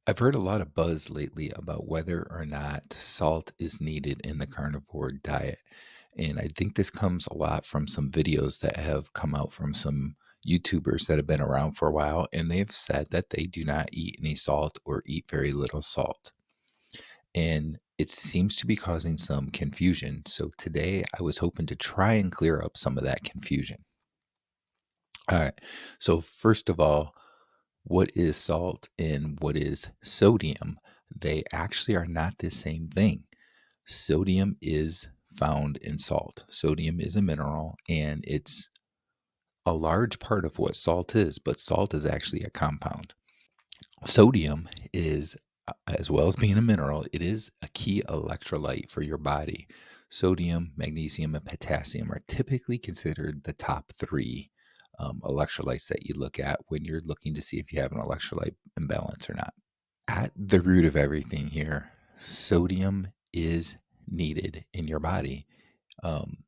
I've heard a lot of buzz lately about whether or not salt is needed in the carnivore diet. And I think this comes a lot from some videos that have come out from some YouTubers that have been around for a while. And they've said that they do not eat any salt or eat very little salt. And it seems to be causing some confusion. So today I was hoping to try and clear up some of that confusion. All right. So, first of all, what is salt and what is sodium? They actually are not the same thing. Sodium is found in salt. Sodium is a mineral and it's a large part of what salt is, but salt is actually a compound. Sodium is, as well as being a mineral, it is a key electrolyte for your body. Sodium, magnesium, and potassium are typically considered the top three electrolytes that you look at when you're looking to see if you have an electrolyte imbalance or not. At the root of everything here, sodium is needed in your body, um,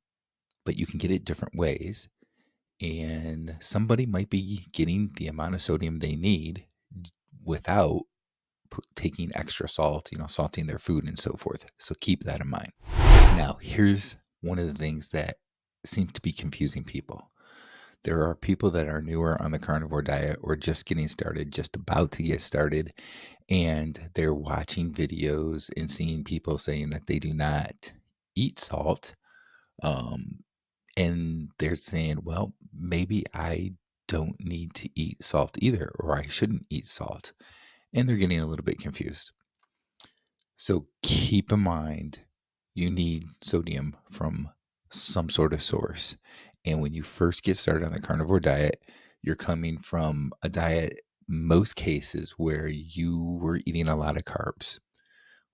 but you can get it different ways. And somebody might be getting the amount of sodium they need without taking extra salt, salting their food and so forth. So keep that in mind. Now, here's one of the things that seem to be confusing people. There are people that are newer on the carnivore diet or just getting started, just about to get started, and they're watching videos and seeing people saying that they do not eat salt. Um, and they're saying, well, maybe I don't need to eat salt either, or I shouldn't eat salt. And they're getting a little bit confused. So keep in mind, you need sodium from some sort of source. And when you first get started on the carnivore diet, you're coming from a diet, most cases, where you were eating a lot of carbs.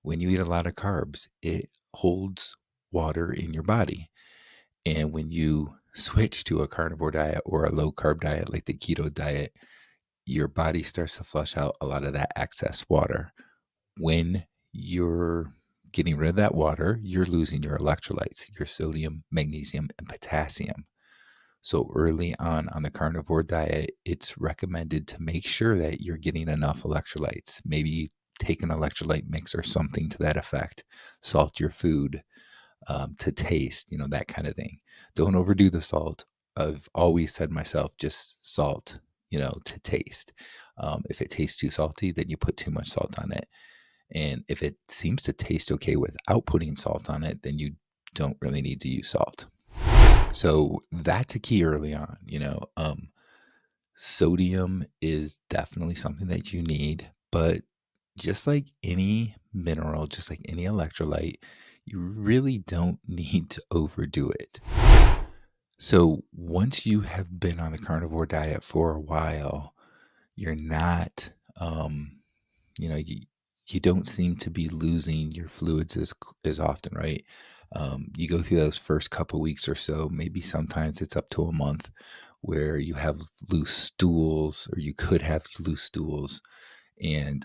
When you eat a lot of carbs, it holds water in your body. And when you switch to a carnivore diet or a low carb diet like the keto diet, your body starts to flush out a lot of that excess water. When you're getting rid of that water, you're losing your electrolytes, your sodium, magnesium, and potassium. So early on the carnivore diet, it's recommended to make sure that you're getting enough electrolytes. Maybe take an electrolyte mix or something to that effect. Salt your food to taste, that kind of thing. Don't overdo the salt. I've always said myself, just salt, to taste. If it tastes too salty, then you put too much salt on it. And if it seems to taste okay without putting salt on it, then you don't really need to use salt. So that's a key early on. Sodium is definitely something that you need, but just like any mineral, just like any electrolyte, you really don't need to overdo it. So once you have been on the carnivore diet for a while, you're not, you know, you, you don't seem to be losing your fluids as often, right? You go through those first couple weeks or so, maybe sometimes it's up to a month where you have loose stools or you could have loose stools. And,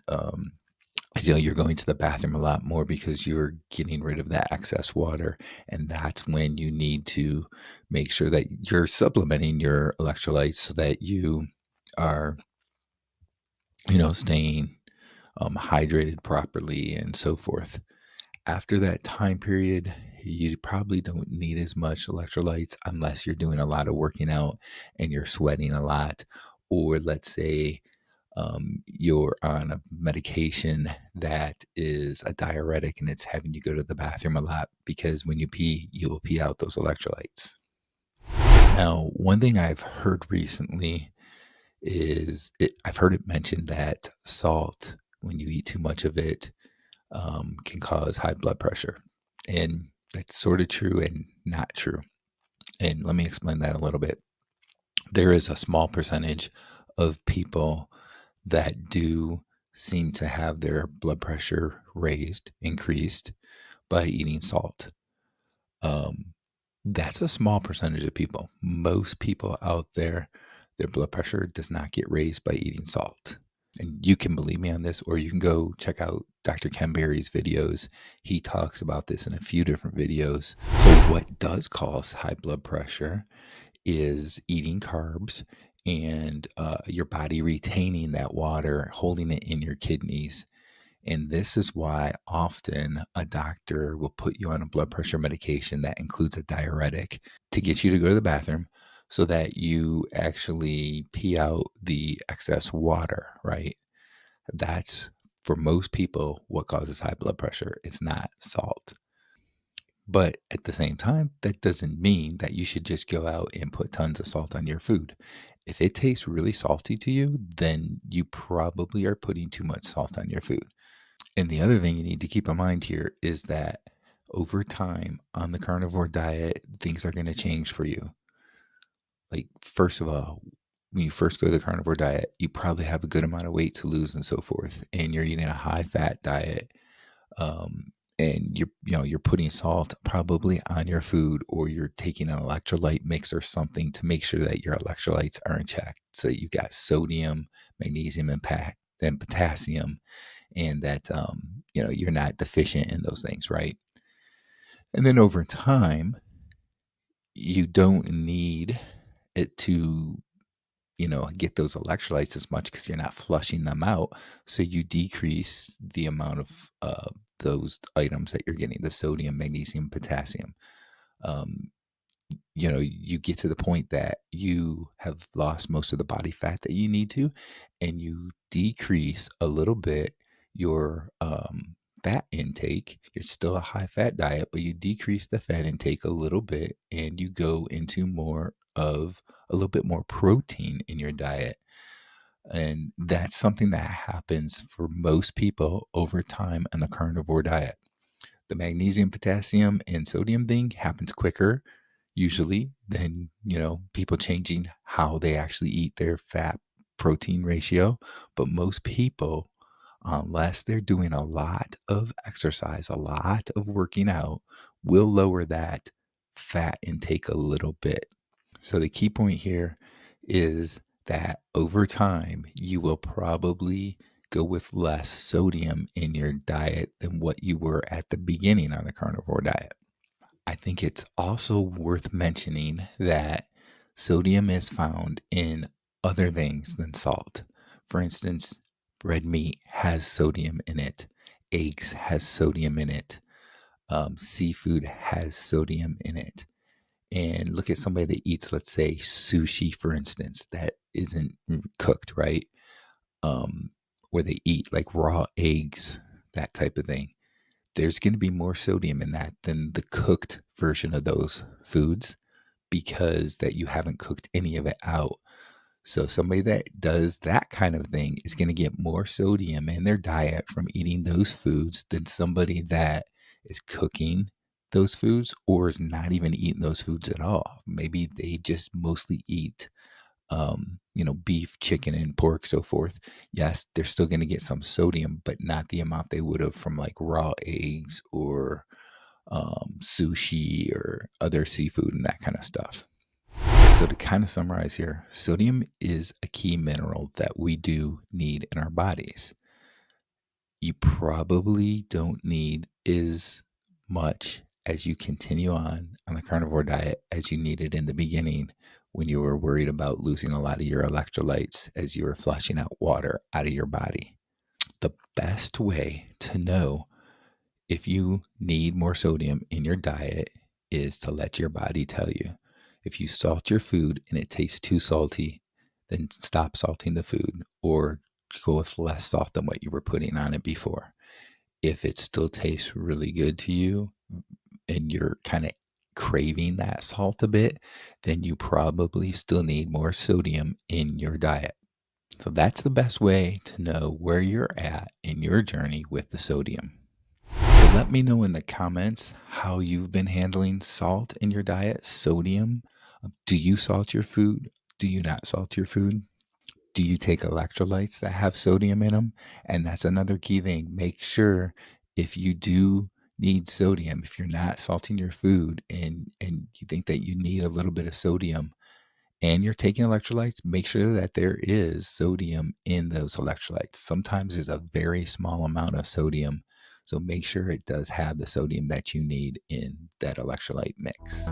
you're going to the bathroom a lot more because you're getting rid of that excess water. And that's when you need to make sure that you're supplementing your electrolytes so that you are, staying hydrated properly and so forth. After that time period, you probably don't need as much electrolytes unless you're doing a lot of working out and you're sweating a lot. Or let's say you're on a medication that is a diuretic and it's having you go to the bathroom a lot because when you pee, you will pee out those electrolytes. Now, one thing I've heard recently I've heard it mentioned that salt, when you eat too much of it, can cause high blood pressure. And that's sort of true and not true. And let me explain that a little bit. There is a small percentage of people that do seem to have their blood pressure increased by eating salt. Um, that's a small percentage of people. Most people out there, their blood pressure does not get raised by eating salt. And you can believe me on this, or you can go check out Dr. Ken Berry's videos. He talks about this in a few different videos. So, what does cause high blood pressure is eating carbs and your body retaining that water, holding it in your kidneys. And this is why often a doctor will put you on a blood pressure medication that includes a diuretic to get you to go to the bathroom so that you actually pee out the excess water, right? That's for most people what causes high blood pressure. It's not salt. But at the same time, that doesn't mean that you should just go out and put tons of salt on your food. If it tastes really salty to you, then you probably are putting too much salt on your food. And the other thing you need to keep in mind here is that over time on the carnivore diet, things are going to change for you. Like, first of all, when you first go to the carnivore diet, you probably have a good amount of weight to lose and so forth, and you're eating a high fat diet. Um, and you're putting salt probably on your food, or you're taking an electrolyte mix or something to make sure that your electrolytes are in check. So you've got sodium, magnesium, and potassium, and that you're not deficient in those things, right? And then over time, you don't need it to get those electrolytes as much because you're not flushing them out. So you decrease the amount of those items that you're getting, the sodium, magnesium, potassium. Um, you get to the point that you have lost most of the body fat that you need to, and you decrease a little bit your fat intake. You're still a high fat diet, but you decrease the fat intake a little bit, and you go into more of a little bit more protein in your diet. And that's something that happens for most people over time on the carnivore diet. The magnesium, potassium, and sodium thing happens quicker usually than, people changing how they actually eat their fat protein ratio. But most people, unless they're doing a lot of exercise, a lot of working out, will lower that fat intake a little bit. So the key point here is that over time, you will probably go with less sodium in your diet than what you were at the beginning on the carnivore diet. I think it's also worth mentioning that sodium is found in other things than salt. For instance, red meat has sodium in it, eggs has sodium in it, seafood has sodium in it. And look at somebody that eats, let's say, sushi, for instance, that isn't cooked, right? Um, where they eat like raw eggs, that type of thing. There's going to be more sodium in that than the cooked version of those foods because that you haven't cooked any of it out. So somebody that does that kind of thing is going to get more sodium in their diet from eating those foods than somebody that is cooking those foods or is not even eating those foods at all. Maybe they just mostly eat beef, chicken, and pork, so forth. Yes, they're still going to get some sodium, but not the amount they would have from like raw eggs or sushi or other seafood and that kind of stuff. So, to kind of summarize here, sodium is a key mineral that we do need in our bodies. You probably don't need as much as you continue on the carnivore diet as you needed in the beginning when you were worried about losing a lot of your electrolytes as you were flushing out water out of your body. The best way to know if you need more sodium in your diet is to let your body tell you. If you salt your food and it tastes too salty, then stop salting the food or go with less salt than what you were putting on it before. If it still tastes really good to you and you're kind of craving that salt a bit, then you probably still need more sodium in your diet. So that's the best way to know where you're at in your journey with the sodium. So let me know in the comments how you've been handling salt in your diet, sodium. Do you salt your food? Do you not salt your food? Do you take electrolytes that have sodium in them? And that's another key thing. Make sure if you do need sodium, if you're not salting your food and you think that you need a little bit of sodium and you're taking electrolytes, make sure that there is sodium in those electrolytes. Sometimes there's a very small amount of sodium. So make sure it does have the sodium that you need in that electrolyte mix.